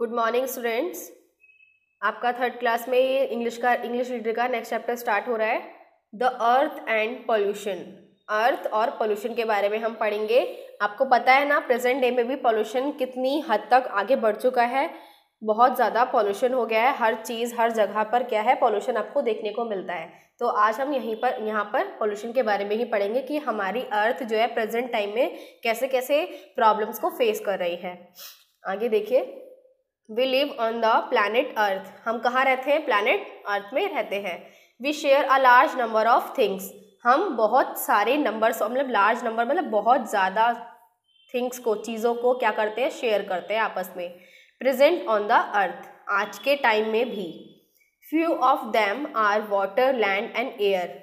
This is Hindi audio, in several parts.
Good morning students. आपका थर्ड क्लास में इंग्लिश रीडर का नेक्स्ट चैप्टर स्टार्ट हो रहा है, द अर्थ एंड पोल्यूशन। अर्थ और पोल्यूशन के बारे में हम पढ़ेंगे। आपको पता है ना, प्रेजेंट डे में भी पोल्यूशन कितनी हद तक आगे बढ़ चुका है। बहुत ज़्यादा पोल्यूशन हो गया है, हर चीज़ हर जगह पर क्या है, पोल्यूशन आपको देखने को मिलता है। तो आज हम यहाँ पर पोल्यूशन के बारे में ही पढ़ेंगे कि हमारी अर्थ जो है प्रेजेंट टाइम में कैसे कैसे प्रॉब्लम्स को फेस कर रही है। आगे देखिए, we live on the planet earth. हम कहाँ रहते हैं? प्लैनेट अर्थ में रहते हैं। We share a large number of things. हम बहुत सारे नंबर्स, मतलब लार्ज नंबर मतलब बहुत ज़्यादा थिंग्स को, चीज़ों को क्या करते हैं, शेयर करते हैं आपस में। प्रेजेंट ऑन द अर्थ, आज के टाइम में भी। Few of them are water, land and air.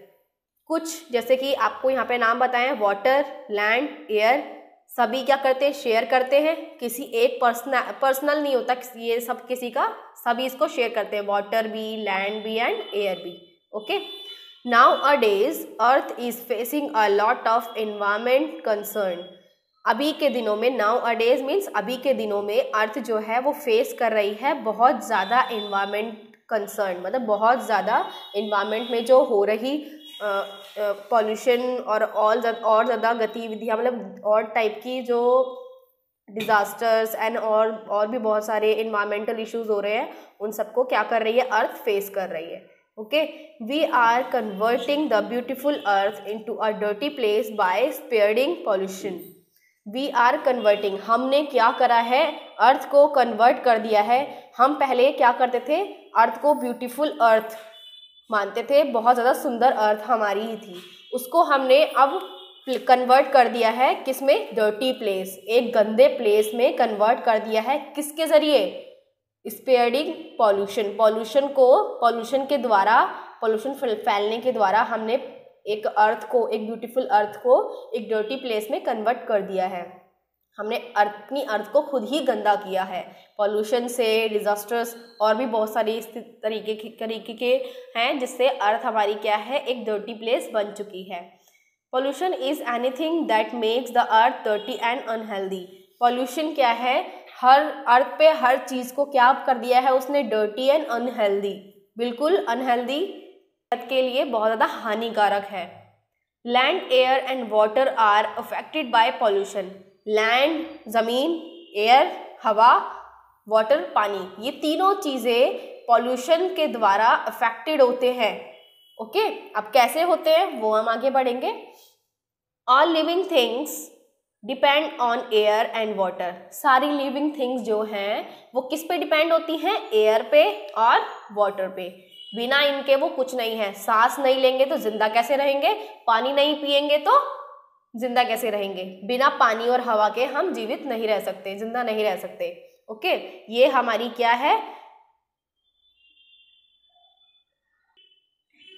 कुछ जैसे कि आपको यहाँ पे नाम बताएं, वाटर, लैंड, एयर, सभी क्या करते हैं, शेयर करते हैं। किसी एक पर्सनल नहीं होता ये सब, किसी का, सभी इसको शेयर करते हैं, वाटर भी, लैंड भी एंड एयर भी। Okay, now a days earth is facing a lot of environment concern. अभी के दिनों में, नाउ अ डेज मीन्स अभी के दिनों में, अर्थ जो है वो फेस कर रही है बहुत ज़्यादा एनवायरमेंट कंसर्न, मतलब बहुत ज़्यादा एनवायरमेंट में जो हो रही पॉल्यूशन और ज़्यादा गतिविधियाँ, मतलब और टाइप की जो डिज़ास्टर्स एंड और भी बहुत सारे इन्वायरमेंटल इश्यूज हो रहे हैं, उन सबको क्या कर रही है, अर्थ फेस कर रही है। Okay, we are converting the beautiful earth into a dirty place by spreading pollution. We are converting, हमने क्या करा है, अर्थ को कन्वर्ट कर दिया है। हम पहले क्या करते थे, अर्थ को ब्यूटीफुल अर्थ मानते थे, बहुत ज़्यादा सुंदर अर्थ हमारी ही थी। उसको हमने अब कन्वर्ट कर दिया है किसमें, डर्टी प्लेस, एक गंदे प्लेस में कन्वर्ट कर दिया है। किसके ज़रिए? स्प्रेडिंग पॉल्यूशन, पॉल्यूशन के द्वारा, पॉल्यूशन फैलने के द्वारा हमने एक अर्थ को, एक ब्यूटीफुल अर्थ को एक डर्टी प्लेस में कन्वर्ट कर दिया है। हमने अपनी अर्थ को खुद ही गंदा किया है पॉल्यूशन से, डिजास्टर्स और भी बहुत सारी इस तरीके के हैं, जिससे अर्थ हमारी क्या है, एक डर्टी प्लेस बन चुकी है। Pollution is anything that makes the earth dirty and unhealthy. Pollution क्या है, हर अर्थ पे हर चीज़ को क्या कर दिया है उसने, डर्टी एंड अनहेल्दी, बिल्कुल अनहेल्दी, अर्थ के लिए बहुत ज़्यादा हानिकारक है। Land, air and water are affected by pollution. Land ज़मीन, एयर हवा, वाटर पानी, ये तीनों चीज़ें पॉल्यूशन के द्वारा अफेक्टेड होते हैं। ओके, अब कैसे होते हैं वो हम आगे बढ़ेंगे। All living things depend on air and water. सारी लिविंग थिंग्स जो हैं वो किस पे डिपेंड होती हैं, एयर पे और वाटर पे। बिना इनके वो कुछ नहीं है। सांस नहीं लेंगे तो जिंदा कैसे रहेंगे, पानी नहीं पिएंगे तो जिंदा कैसे रहेंगे। बिना पानी और हवा के हम जीवित नहीं रह सकते, जिंदा नहीं रह सकते। ओके, ये हमारी क्या है,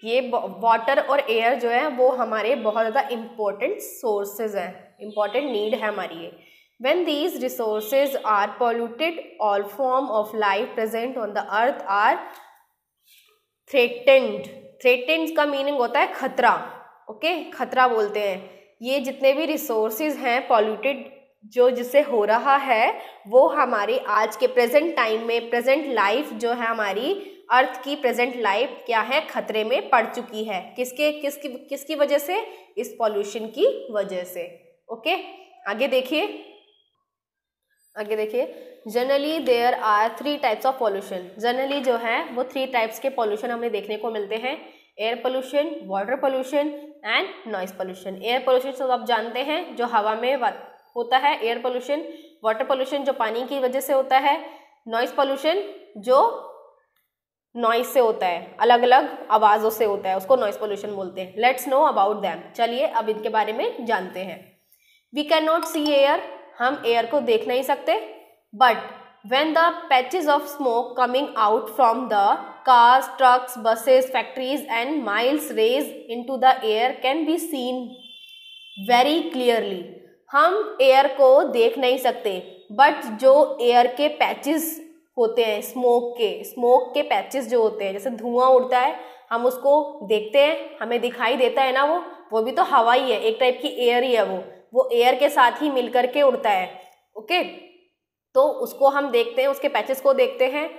ये वाटर और एयर जो है वो हमारे बहुत ज़्यादा इम्पोर्टेंट सोर्सेज हैं, इम्पोर्टेंट नीड है हमारी ये। When these resources are polluted, all form of life present on the earth are threatened. Threatened का मीनिंग होता है खतरा। ओके, खतरा बोलते हैं। ये जितने भी रिसोर्सेज हैं पॉल्यूटेड, जो जिससे हो रहा है, वो हमारे आज के प्रेजेंट टाइम में, प्रेजेंट लाइफ जो है हमारी अर्थ की प्रेजेंट लाइफ क्या है, खतरे में पड़ चुकी है। किसकी वजह से? इस पॉल्यूशन की वजह से। ओके, आगे देखिए, generally there are 3 types of pollution. Generally जो है वो 3 टाइप्स के पॉल्यूशन हमें देखने को मिलते हैं, air pollution, water pollution and noise pollution. Air pollution सब आप जानते हैं, जो हवा में होता है एयर पोल्यूशन। वाटर पोल्यूशन जो पानी की वजह से होता है। नॉइस पोल्यूशन जो नॉइस से होता है, अलग अलग आवाज़ों से होता है, उसको नॉइस पोल्यूशन बोलते हैं। Let's know about them. चलिए अब इनके बारे में जानते हैं। We can not see air, हम एयर को देख नहीं सकते। But when the patches of smoke coming out from the cars, trucks, buses, factories and miles raised into the air can be seen very clearly. हम एयर को देख नहीं सकते, बट जो एयर के पैचेस होते हैं, स्मोक के पैचेस जो होते हैं, जैसे धुआं उड़ता है, हम उसको देखते हैं, हमें दिखाई देता है ना, वो भी तो हवा ही है, एक टाइप की एयर ही है वो एयर के साथ ही मिलकर के उड़ता है। ओके, तो उसको हम देखते हैं, उसके पैचेस को देखते हैं,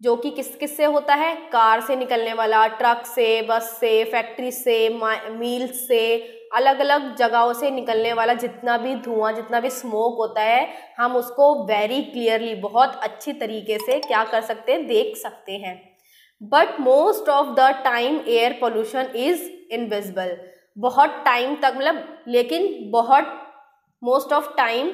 जो कि किस से होता है, कार से निकलने वाला, ट्रक से, बस से, फैक्ट्री से, मिल्स से, अलग अलग जगहों से निकलने वाला जितना भी धुआं, जितना भी स्मोक होता है, हम उसको वेरी क्लियरली, बहुत अच्छी तरीके से क्या कर सकते हैं, देख सकते हैं। But most of the time air pollution is invisible. बहुत टाइम तक, मतलब लेकिन बहुत मोस्ट ऑफ टाइम,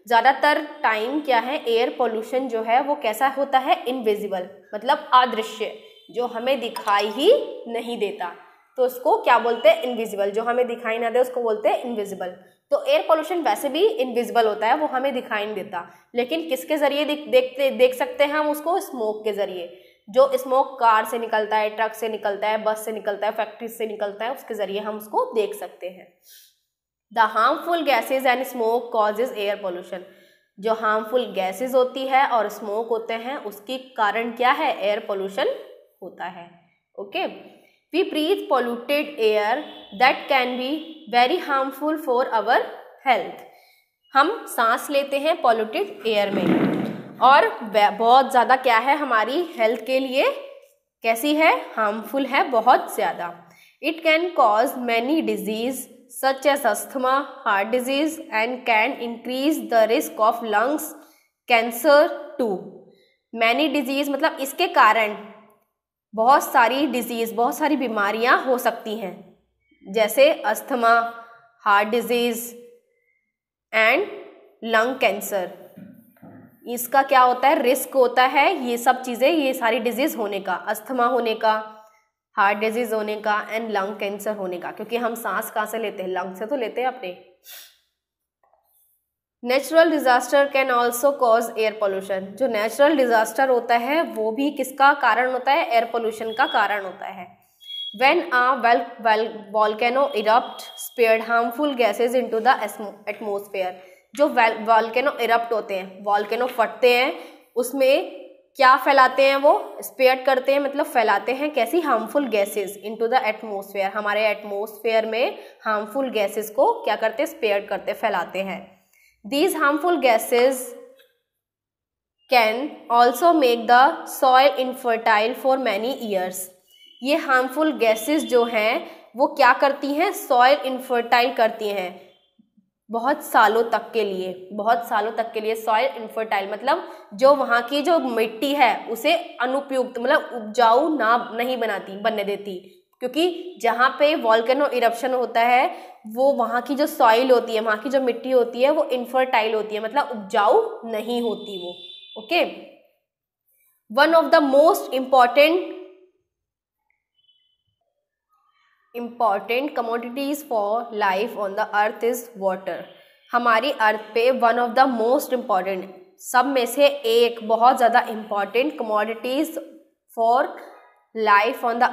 ज़्यादातर टाइम क्या है, एयर पोल्यूशन जो है वो कैसा होता है, इनविजिबल, मतलब अदृश्य, जो हमें दिखाई ही नहीं देता, तो उसको क्या बोलते हैं, इनविजिबल। जो हमें दिखाई ना दे उसको बोलते हैं इनविजिबल। तो एयर पोल्यूशन वैसे भी इनविजिबल होता है, वो हमें दिखाई नहीं देता, लेकिन किसके जरिए देख सकते हैं हम उसको, स्मोक के जरिए। जो स्मोक कार से निकलता है, ट्रक से निकलता है, बस से निकलता है, फैक्ट्री से निकलता है, उसके जरिए हम उसको देख सकते हैं। The harmful gases and smoke causes air pollution. जो हार्मफुल गैसेज होती है और स्मोक होते हैं, उसके कारण क्या है, एयर पोल्यूशन होता है। Okay, we breathe polluted air that can be very harmful for our health. हम सांस लेते हैं पोल्यूटेड एयर में, और बहुत ज़्यादा क्या है, हमारी हेल्थ के लिए कैसी है, हार्मफुल है बहुत ज़्यादा। It can cause many disease such as asthma, heart disease and can increase the risk of lungs cancer too. Many disease मतलब इसके कारण बहुत सारी डिजीज, बहुत सारी बीमारियां हो सकती हैं, जैसे asthma, heart disease and lung cancer. इसका क्या होता है, रिस्क होता है, ये सब चीज़ें, ये सारी डिजीज होने का, अस्थमा होने का, हार्ट डिजीज होने का एंड लंग कैंसर होने का, क्योंकि हम सांस कहाँ से लेते हैं, लंग से तो लेते हैं अपने। Natural disaster can also cause air pollution. जो नेचुरल डिजास्टर होता है वो भी किसका कारण होता है, एयर पोल्यूशन का कारण होता है। When a volcano erupt spared harmful gases into the atmosphere. जो वॉल्केनो इरप्ट होते हैं, वॉल्केनो फटते हैं, उसमें क्या फैलाते हैं, वो स्पेयर करते हैं, मतलब फैलाते हैं कैसी, harmful gases into the atmosphere. हमारे एटमॉस्फेयर में हार्मफुल गैसेस को क्या करते हैं, स्पेयर करते, फैलाते हैं। These harmful gases can also make the soil infertile for many years. ये हार्मफुल गैसेस जो हैं वो क्या करती हैं, सॉइल इनफर्टाइल करती हैं बहुत सालों तक के लिए, बहुत सालों तक के लिए। सॉइल इनफर्टाइल मतलब जो वहाँ की जो मिट्टी है उसे अनुपयुक्त, मतलब उपजाऊ नहीं बनने देती, क्योंकि जहाँ पे वॉल्केनो इरप्शन होता है वो वहाँ की जो सॉइल होती है, वहाँ की जो मिट्टी होती है वो इनफर्टाइल होती है, मतलब उपजाऊ नहीं होती वो। Okay, one of the most important commodities for life on the earth is water. हमारी अर्थ पे one of the most important, सब में से एक बहुत ज़्यादा important commodities for life on the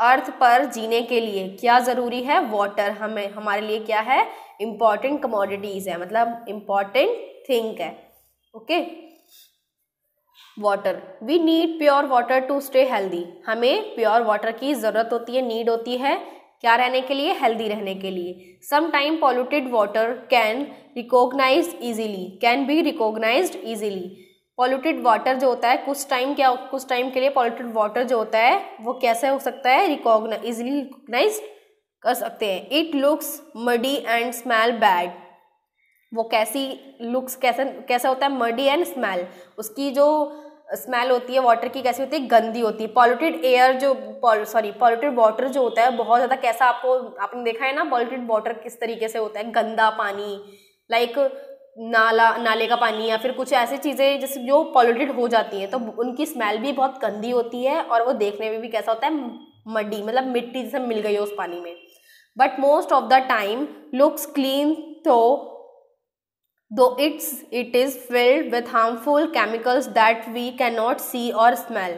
earth पर जीने के लिए क्या ज़रूरी है, वाटर। हमारे लिए क्या है, इम्पॉर्टेंट कमोडिटीज़ है, मतलब इम्पॉर्टेंट थिंग है। Okay, water, we need pure water to stay healthy. हमें प्योर वाटर की ज़रूरत होती है, नीड होती है, क्या रहने के लिए, हेल्दी रहने के लिए। Some time polluted water can be recognised easily. Polluted water जो होता है कुछ टाइम के लिए पॉल्यूटेड वाटर जो होता है वो कैसे हो सकता है, इजीली रिकॉग्नाइज कर सकते हैं। It looks muddy and smell bad. वो कैसा होता है, मडी एंड स्मेल, उसकी जो स्मेल होती है वाटर की कैसी होती है, गंदी होती है। पॉल्यूटेड वाटर जो होता है बहुत ज़्यादा कैसा, आपने देखा है ना, पॉल्यूटेड वाटर किस तरीके से होता है, गंदा पानी, लाइक नाले का पानी या फिर कुछ ऐसी चीज़ें जैसे जो पॉल्यूटेड हो जाती हैं, तो उनकी स्मेल भी बहुत गंदी होती है और वो देखने में भी कैसा होता है, मडी, मतलब मिट्टी जैसे मिल गई है उस पानी में। But most of the time looks clean though it is filled with harmful chemicals that we cannot see or smell।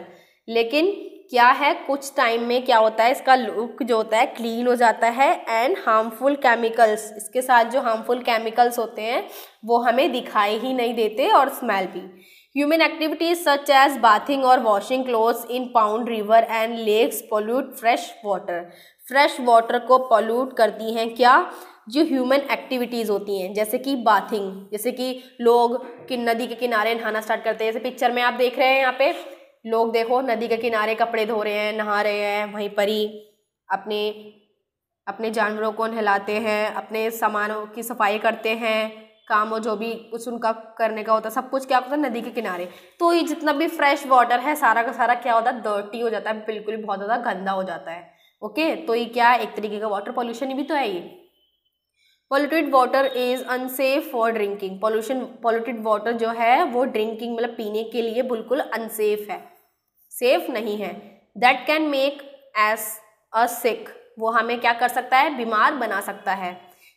लेकिन क्या है, कुछ टाइम में क्या होता है, इसका लुक जो होता है क्लीन हो जाता है एंड हार्मफुल केमिकल्स, इसके साथ जो हार्मफुल केमिकल्स होते हैं वो हमें दिखाई ही नहीं देते और स्मेल भी। Human activities such as bathing और washing clothes in pond river and lakes pollute fresh water. Fresh water को पोल्यूट करती हैं क्या? जो ह्यूमन एक्टिविटीज़ होती हैं, जैसे कि बाथिंग, जैसे कि लोग कि नदी के किनारे नहाना स्टार्ट करते हैं। जैसे पिक्चर में आप देख रहे हैं, यहाँ पे लोग देखो नदी के किनारे कपड़े धो रहे हैं, नहा रहे हैं, वहीं पर ही अपने अपने जानवरों को नहलाते हैं, अपने सामानों की सफाई करते हैं, काम हो जो भी कुछ उनका करने का होता है, सब कुछ क्या होता है नदी के किनारे। तो ये जितना भी फ्रेश वाटर है सारा का सारा क्या होता है, डर्टी हो जाता है, बिल्कुल बहुत ज़्यादा गंदा हो जाता है। ओके, तो ये क्या है, एक तरीके का वाटर पॉल्यूशन ही भी तो है ये। Polluted water is unsafe for drinking. Polluted water जो है वो ड्रिंकिंग मतलब पीने के लिए बिल्कुल अनसेफ है, सेफ नहीं है। दैट कैन मेक एस अ सिक, वो हमें क्या कर सकता है, बीमार बना सकता है।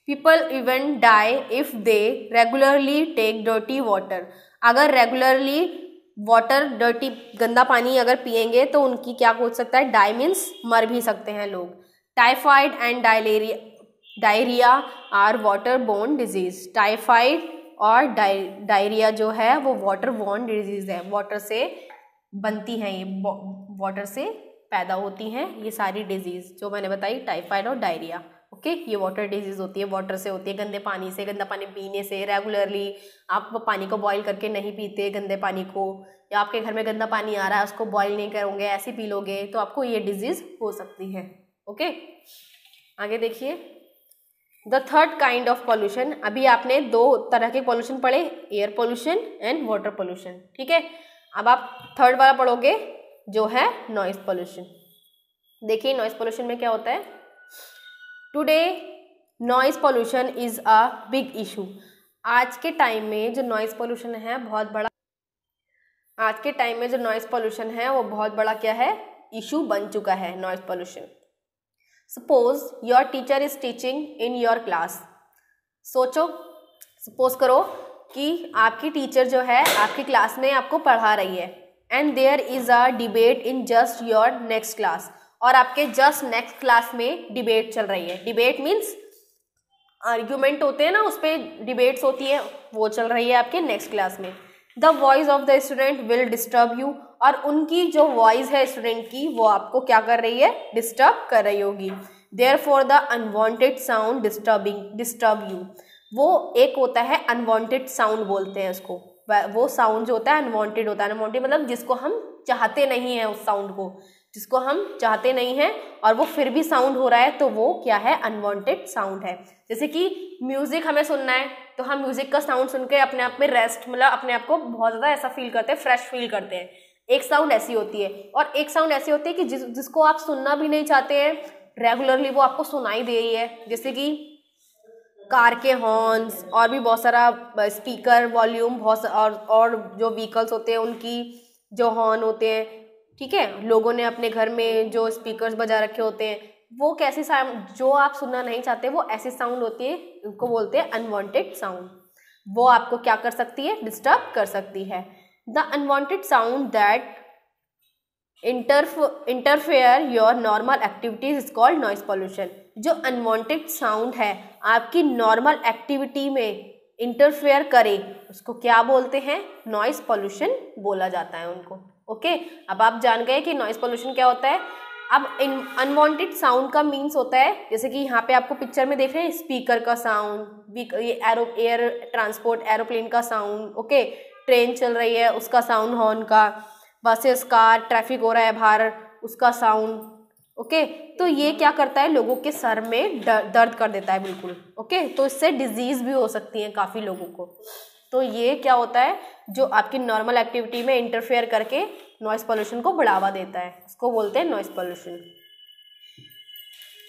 People even die if they regularly take dirty water. अगर रेगुलरली वाटर डर्टी गंदा पानी अगर पिएंगे तो उनकी क्या हो सकता है, डाई मीन्स मर भी सकते हैं लोग। Typhoid and diarrhoea are water borne disease. Typhoid और डायरिया जो है वो वाटर बोर्न डिजीज है, वाटर से बनती हैं, ये वाटर से पैदा होती हैं ये सारी डिजीज जो मैंने बताई, टाइफाइड और डायरिया। ओके, ये वाटर डिजीज होती है, वाटर से होती है, गंदे पानी से। गंदा पानी पीने से, रेगुलरली आप पानी को बॉईल करके नहीं पीते गंदे पानी को, या आपके घर में गंदा पानी आ रहा है उसको बॉईल नहीं करोगे, ऐसे पी लोगे तो आपको ये डिजीज हो सकती है। ओके, आगे देखिए, the third kind of pollution. अभी आपने दो तरह के पॉल्यूशन पढ़े, air pollution and water pollution, ठीक है। अब आप थर्ड वाला पढ़ोगे जो है नॉइज पॉल्यूशन। देखिए नॉइज पॉल्यूशन में क्या होता है। Today noise pollution is a big issue. आज के टाइम में जो नॉइज पॉल्यूशन है बहुत बड़ा, आज के टाइम में जो नॉइज पॉल्यूशन है वो बहुत बड़ा क्या है, इशू बन चुका है noise pollution. Suppose your teacher is teaching in your class. सोचो, सपोज करो कि आपकी टीचर जो है आपकी क्लास में आपको पढ़ा रही है, and there is a debate in just your next class, और आपके जस्ट नेक्स्ट क्लास में डिबेट चल रही है। डिबेट मीन्स आर्ग्यूमेंट होते हैं ना, उस पर डिबेट्स होती है, वो चल रही है आपके नेक्स्ट क्लास में। The voice of the student will disturb you, और उनकी जो वॉइस है स्टूडेंट की वो आपको क्या कर रही है, डिस्टर्ब कर रही होगी। Therefore the unwanted sound disturb you. वो एक होता है अनवांटेड साउंड बोलते हैं उसको, वो साउंड जो होता है अनवांटेड होता है। अनवांटेड मतलब जिसको हम चाहते नहीं हैं, उस साउंड को जिसको हम चाहते नहीं हैं और वो फिर भी साउंड हो रहा है, तो वो क्या है, अनवांटेड साउंड है। जैसे कि म्यूजिक हमें सुनना है तो हम म्यूजिक का साउंड सुन के अपने आप में रेस्ट, मतलब अपने आप को बहुत ज़्यादा ऐसा फील करते हैं, फ्रेश फील करते हैं। एक साउंड ऐसी होती है, और एक साउंड ऐसी होती है कि जिसको आप सुनना भी नहीं चाहते हैं, रेगुलरली वो आपको सुनाई दे रही है। जैसे कि कार के हॉर्न्स, और भी बहुत सारा स्पीकर वॉल्यूम, बहुत और जो व्हीकल्स होते हैं उनकी जो हॉर्न होते हैं, ठीक है। लोगों ने अपने घर में जो स्पीकर्स बजा रखे होते हैं, वो कैसी साउंड जो आप सुनना नहीं चाहते, वो ऐसी साउंड होती है, उनको बोलते हैं अनवांटेड साउंड। वो आपको क्या कर सकती है, डिस्टर्ब कर सकती है। The unwanted sound that interfere your normal activities is called noise pollution. जो अनवांटेड साउंड है आपकी नॉर्मल एक्टिविटी में इंटरफेयर करे, उसको क्या बोलते हैं, नॉइज पॉल्यूशन बोला जाता है उनको। ओके, अब आप जान गए कि नॉइज पॉल्यूशन क्या होता है। अब अनवांटेड साउंड का मीन्स होता है, जैसे कि यहाँ पे आपको पिक्चर में देख रहे हैं स्पीकर का साउंड, ये एयर ट्रांसपोर्ट एरोप्लेन का साउंड, ओके, ट्रेन चल रही है उसका साउंड, हॉर्न का, बसेस का, ट्रैफिक हो रहा है बाहर उसका साउंड। ओके, तो ये क्या करता है, लोगों के सर में दर्द कर देता है बिल्कुल। ओके, तो इससे डिजीज भी हो सकती है काफ़ी लोगों को। तो ये क्या होता है, जो आपकी नॉर्मल एक्टिविटी में इंटरफेयर करके नॉइज पॉल्यूशन को बढ़ावा देता है, उसको बोलते हैं noise pollution.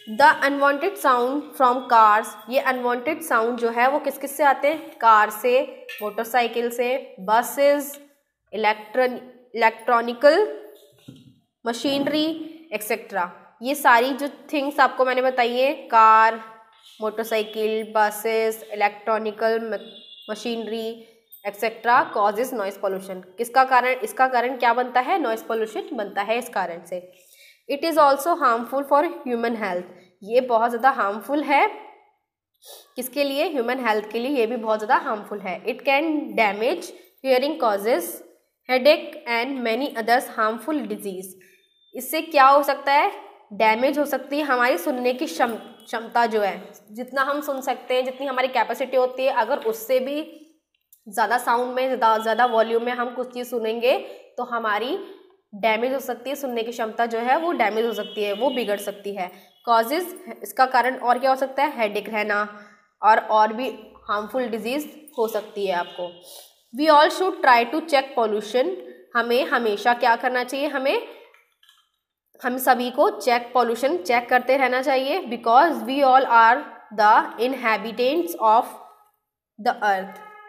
The unwanted sound from cars. ये अनवांटेड साउंड जो है वो किस किस से आते हैं, कार से, मोटरसाइकिल से, बसेस, इलेक्ट्रॉनिकल मशीनरी एक्सेट्रा। ये सारी जो थिंग्स आपको मैंने बताई है, car, motorcycle, buses, electronical machinery etcetera, causes noise pollution. किसका कारण, इसका कारण क्या बनता है, नॉइज पॉल्यूशन बनता है इस कारण से। It is also harmful for human health. ये बहुत ज़्यादा हार्मफुल है, किसके लिए, ह्यूमन हेल्थ के लिए ये भी बहुत ज़्यादा हार्मफुल है। It can damage hearing, causes headache and many others harmful disease. इससे क्या हो सकता है, डैमेज हो सकती है हमारी सुनने की क्षमता जो है, जितना हम सुन सकते हैं, जितनी हमारी कैपेसिटी होती है, अगर उससे भी ज़्यादा साउंड में, ज़्यादा वॉल्यूम में हम कुछ चीज़ सुनेंगे तो हमारी डैमेज हो सकती है, सुनने की क्षमता जो है वो डैमेज हो सकती है, वो बिगड़ सकती है। कॉजेज़, इसका कारण और क्या हो सकता है, हेडेक रहना और भी हार्मफुल डिजीज़ हो सकती है आपको। We all should try to check pollution. हमें हमेशा क्या करना चाहिए, हम सभी को पॉल्यूशन चेक करते रहना चाहिए। Because we all are the inhabitants of the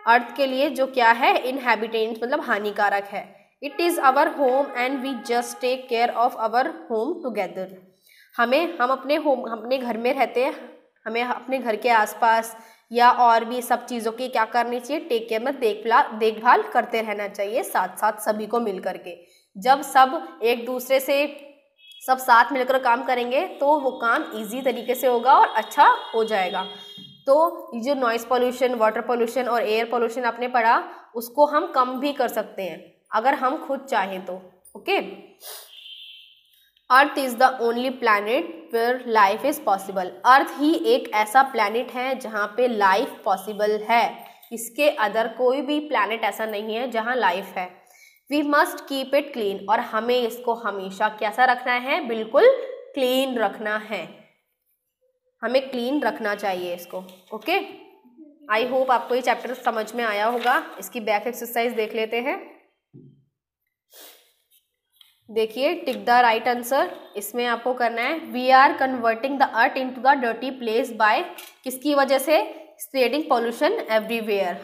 earth के लिए जो क्या है, इनहैबिटेंट्स मतलब हानिकारक है। It is our home and we just take care of our home together. हम अपने घर में रहते हैं, हमें अपने घर के आसपास या और भी सब चीज़ों की क्या करनी चाहिए, टेक केयर में देखभाल करते रहना चाहिए, साथ साथ सभी को मिल करके। जब सब एक दूसरे से सब साथ मिलकर काम करेंगे तो वो काम इजी तरीके से होगा और अच्छा हो जाएगा। तो ये जो नॉइज़ पोल्यूशन, वाटर पोल्यूशन और एयर पोल्यूशन आपने पढ़ा, उसको हम कम भी कर सकते हैं अगर हम खुद चाहें तो। Okay, earth is the only planet where life is possible. Earth ही एक ऐसा प्लैनेट है जहाँ पे लाइफ पॉसिबल है। इसके अदर कोई भी प्लैनेट ऐसा नहीं है जहाँ लाइफ है। We must keep it clean, और हमें इसको हमेशा कैसा रखना है, बिल्कुल क्लीन रखना है, हमें क्लीन रखना चाहिए इसको। ओके, आई होप आपको ये चैप्टर समझ में आया होगा। इसकी बैक एक्सरसाइज देख लेते हैं। देखिए, टिक द राइट आंसर। इसमें आपको करना है, we are converting the earth into the dirty place by, किसकी वजह से, स्प्रेडिंग पॉल्यूशन एवरीवेयर।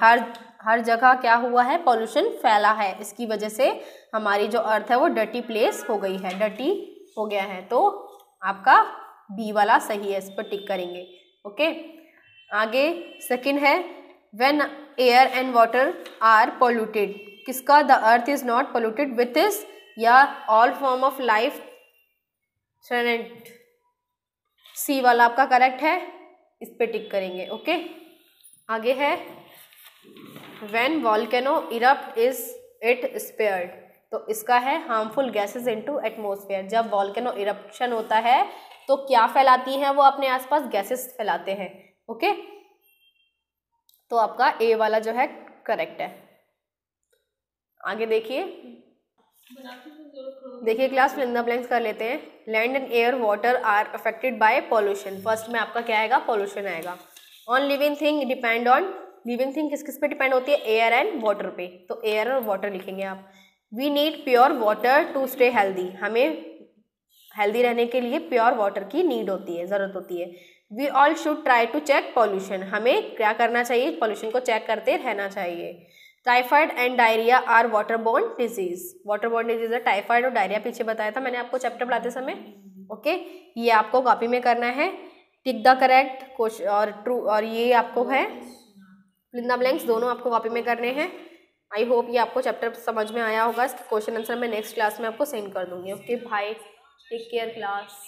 हर जगह क्या हुआ है, पॉल्यूशन फैला है, इसकी वजह से हमारी जो अर्थ है वो डर्टी प्लेस हो गई है, डर्टी हो गया है। तो आपका बी वाला सही है, इस पर टिक करेंगे। ओके, आगे सेकंड है, when air and water are polluted, किसका, the earth is not polluted with is या all form of life threatened. C वाला आपका करेक्ट है, इस पे टिक करेंगे। ओके, आगे है, when volcano erupt is it spared, तो इसका है हार्मफुल गैसेस इनटू एटमॉस्फेयर। जब वॉल्केनो इरप्शन होता है तो क्या फैलाती हैं वो अपने आसपास, गैसेस फैलाते हैं। ओके, तो आपका ए वाला जो है करेक्ट है। आगे देखिए class, fill in the blanks कर लेते हैं। Land and air water are affected by pollution. First में आपका क्या आएगा, पॉल्यूशन आएगा। On living thing depend on, living thing किस किस पे डिपेंड होती है, एयर एंड वाटर पे, तो एयर और वाटर लिखेंगे आप। We need pure water to stay healthy, हमें हेल्दी रहने के लिए प्योर वाटर की नीड होती है, ज़रूरत होती है। We all should try to check pollution, हमें क्या करना चाहिए, पॉल्यूशन को चेक करते रहना चाहिए। Typhoid and diarrhoea are water borne disease. Water borne disease है टाइफाइड और डायरिया, पीछे बताया था मैंने आपको चैप्टर पढ़ाते समय। ओके, ये आपको कॉपी में करना है, टिक द करेक्ट क्वेश्चन और ट्रू, और ये आपको है फिल इन द ब्लैंक्स, दोनों आपको कॉपी में करने हैं। आई होप ये आपको चैप्टर समझ में आया होगा। इसका क्वेश्चन आंसर मैं नेक्स्ट क्लास में आपको सेंड कर दूंगी। ओके भाई, टेक केयर क्लास।